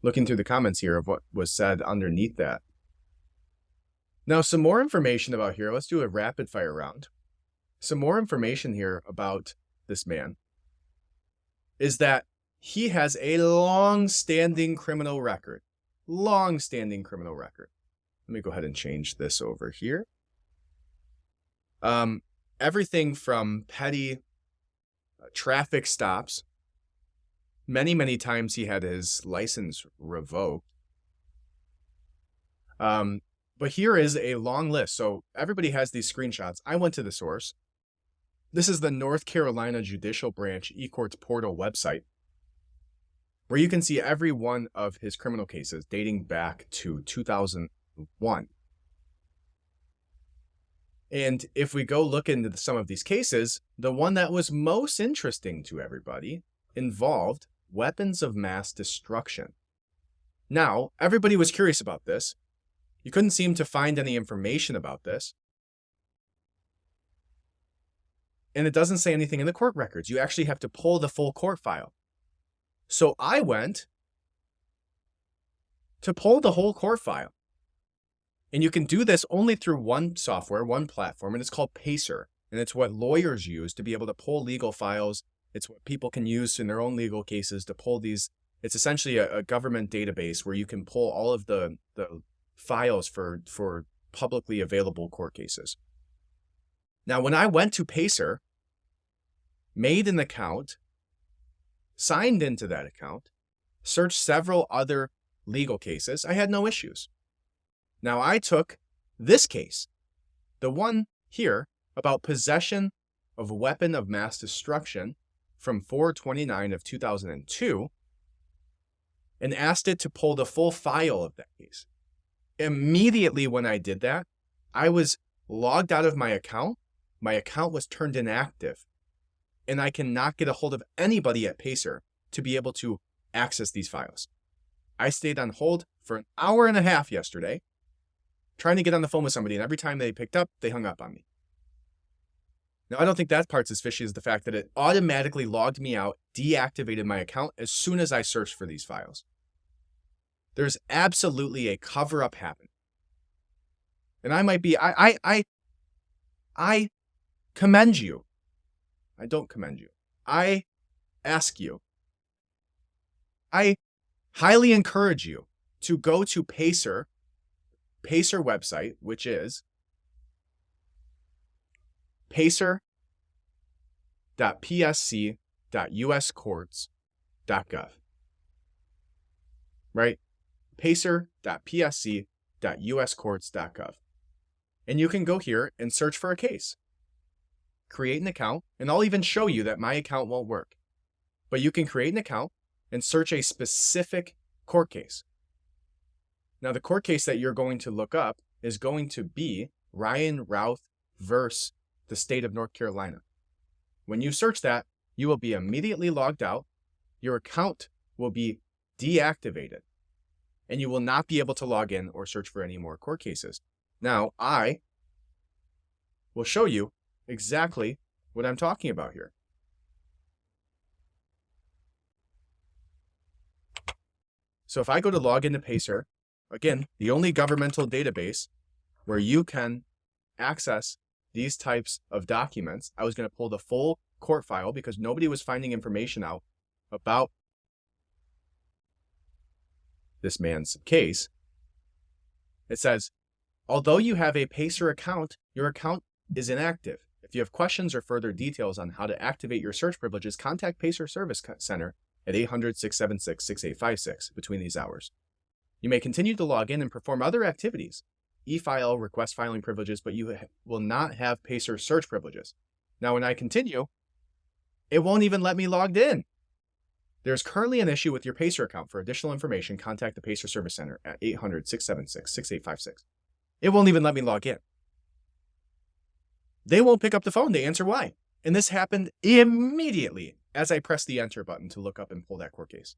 looking through the comments here of what was said underneath that. Now, some more information about here. Let's do a rapid fire round. Some more information here about this man is that he has a long-standing criminal record. Long-standing criminal record. Let me go ahead and change this over here. Everything from petty traffic stops. Many times he had his license revoked. But here is a long list. So everybody has these screenshots. I went to the source. This is the North Carolina Judicial Branch eCourts portal website, where you can see every one of his criminal cases dating back to 2001. And if we go look into some of these cases, the one that was most interesting to everybody involved weapons of mass destruction. Now, everybody was curious about this. You couldn't seem to find any information about this. And it doesn't say anything in the court records. You actually have to pull the full court file. So I went to pull the whole court file. And you can do this only through one software, one platform, and it's called PACER. And it's what lawyers use to be able to pull legal files. It's what people can use in their own legal cases to pull these. It's essentially a government database where you can pull all of the files for publicly available court cases. Now, when I went to PACER, made an account, signed into that account, searched several other legal cases, I had no issues. Now, I took this case, the one here about possession of a weapon of mass destruction from 4/29 of 2002, and asked it to pull the full file of that case. Immediately when I did that, I was logged out of my account. My account was turned inactive, and I cannot get a hold of anybody at PACER to be able to access these files. I stayed on hold for an hour and a half yesterday, trying to get on the phone with somebody, and every time they picked up, they hung up on me. Now, I don't think that part's as fishy as the fact that it automatically logged me out, deactivated my account as soon as I searched for these files. There's absolutely a cover-up happening. And I might be, I commend you. I don't commend you. I ask you. I highly encourage you to go to PACER website, which is pacer.psc.uscourts.gov. Right? pacer.psc.uscourts.gov. And you can go here and search for a case. Create an account, and I'll even show you that my account won't work. But you can create an account and search a specific court case. Now, the court case that you're going to look up is going to be Ryan Routh versus the state of North Carolina. When you search that, you will be immediately logged out. Your account will be deactivated, and you will not be able to log in or search for any more court cases. Now, I will show you exactly what I'm talking about here. So if I go to log into PACER, again, the only governmental database where you can access these types of documents, I was going to pull the full court file because nobody was finding information out about this man's case. It says, although you have a PACER account, your account is inactive. If you have questions or further details on how to activate your search privileges, contact PACER Service Center at 800-676-6856 between these hours. You may continue to log in and perform other activities, e-file, request filing privileges, but you will not have PACER search privileges. Now, when I continue, it won't even let me log in. There's currently an issue with your PACER account. For additional information, contact the PACER Service Center at 800-676-6856. It won't even let me log in. They won't pick up the phone to answer why. And this happened immediately as I pressed the enter button to look up and pull that court case.